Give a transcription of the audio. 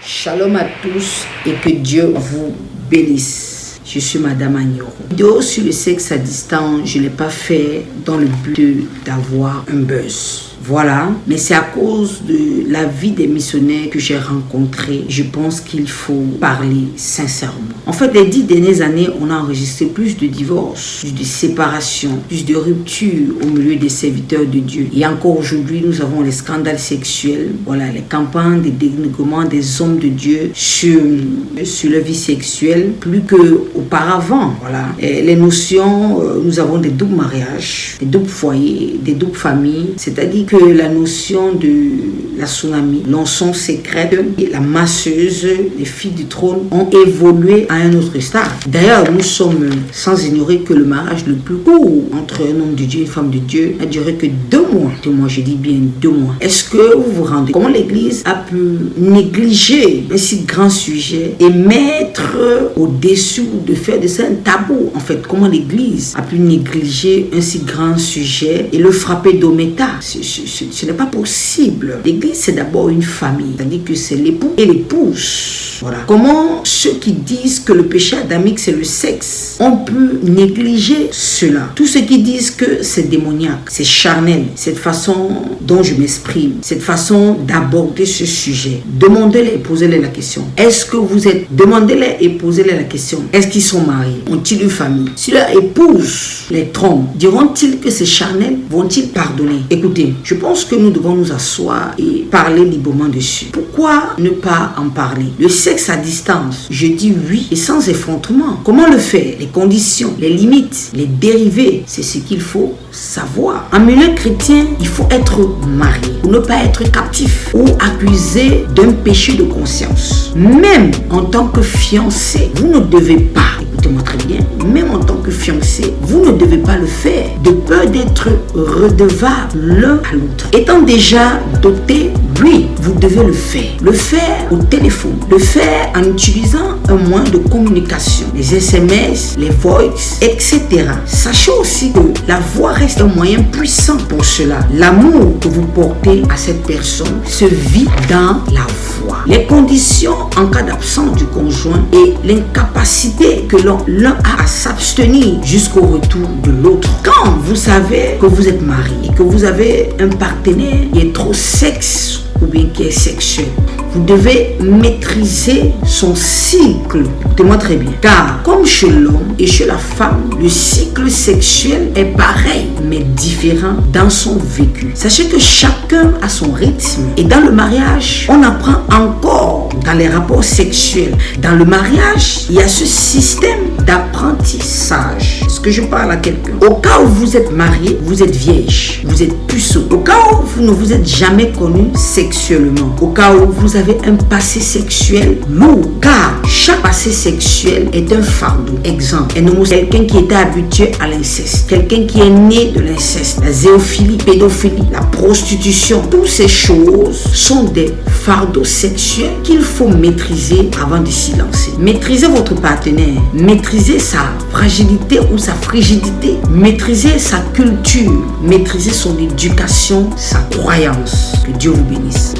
Shalom à tous et que Dieu vous bénisse. Je suis Madame Agnoro. Vidéo sur le sexe à distance, je ne l'ai pas fait dans le but d'avoir un buzz. Voilà, mais c'est à cause de la vie des missionnaires que j'ai rencontrés. Je pense qu'il faut parler sincèrement. En fait, les 10 dernières années, on a enregistré plus de divorces, plus de séparations, plus de ruptures au milieu des serviteurs de Dieu. Et encore aujourd'hui, nous avons les scandales sexuels, voilà, les campagnes de dénigrement des hommes de Dieu sur leur vie sexuelle, plus qu'auparavant. Voilà. Et les notions, nous avons des doubles mariages, des doubles foyers, des doubles familles, c'est-à-dire que la notion de la tsunami, l'onction secrète et la masseuse, les filles du trône ont évolué à un autre stade. D'ailleurs, nous sommes sans ignorer que le mariage le plus court entre un homme de Dieu et une femme de Dieu n'a duré que 2 mois. 2 mois, je dis bien 2 mois. Est-ce que vous vous rendez compte comment l'Église a pu négliger un si grand sujet et mettre au-dessus de faire de ça un tabou? En fait, comment l'Église a pu négliger un si grand sujet et le frapper d'ométa? Ce n'est pas possible. L'Église, c'est d'abord une famille. C'est-à-dire que c'est l'époux et l'épouse. Voilà. Comment ceux qui disent que le péché adamique, c'est le sexe, on peut négliger cela? Tous ceux qui disent que c'est démoniaque, c'est charnel, cette façon dont je m'exprime, cette façon d'aborder ce sujet, demandez-les et posez-les la question. Est-ce que vous êtes... Demandez-les et posez-les la question. Est-ce qu'ils sont mariés? Ont-ils une famille? Si leur épouse les trompe, diront-ils que c'est charnel? Vont-ils pardonner? Écoutez, je pense que nous devons nous asseoir et parler librement dessus. Pourquoi ne pas en parler? Le sexe à distance, je dis oui et sans effrontement. Comment le faire? Les conditions, les limites, les dérivés, c'est ce qu'il faut savoir. En milieu chrétien, il faut être marié pour ne pas être captif ou accusé d'un péché de conscience. Même en tant que fiancé, vous ne devez pas, écoutez-moi très bien, même en tant que fiancé, vous ne devez pas le faire de peur d'être redevable l'un à l'autre. Étant déjà doté, oui, vous devez le faire. Le faire au téléphone, le faire en utilisant un moyen de communication, les SMS, les voice, etc. Sachez aussi que la voix reste un moyen puissant pour cela. L'amour que vous portez à cette personne se vit dans la voix. Les conditions en cas d'absence du conjoint et l'incapacité que l'un a à s'abstenir jusqu'au retour de l'autre. Quand vous savez que vous êtes marié et que vous avez un partenaire qui est trop sexe ou bien qui est sexuel, vous devez maîtriser son cycle. Écoutez-moi très bien. Car comme chez l'homme et chez la femme, le cycle sexuel est pareil, mais différent dans son vécu. Sachez que chacun a son rythme. Et dans le mariage, on apprend encore dans les rapports sexuels. Dans le mariage, il y a ce système d'apprentissage. Est-ce que je parle à quelqu'un? Au cas où vous êtes marié, vous êtes vierge, vous êtes puceau. Au cas où vous ne vous êtes jamais connu sexuellement. Au cas où vous avez un passé sexuel lourd. Car chaque passé sexuel est un fardeau. Exemple, un homme, quelqu'un qui était habitué à l'inceste, quelqu'un qui est né de l'inceste, la zéophilie, pédophilie, la prostitution, toutes ces choses sont des fardeaux sexuels qu'il faut maîtriser avant de s'y lancer. Maîtrisez votre partenaire, maîtrisez sa fragilité ou sa frigidité, maîtrisez sa culture, maîtrisez son éducation, sa croyance. Que Dieu vous bénisse.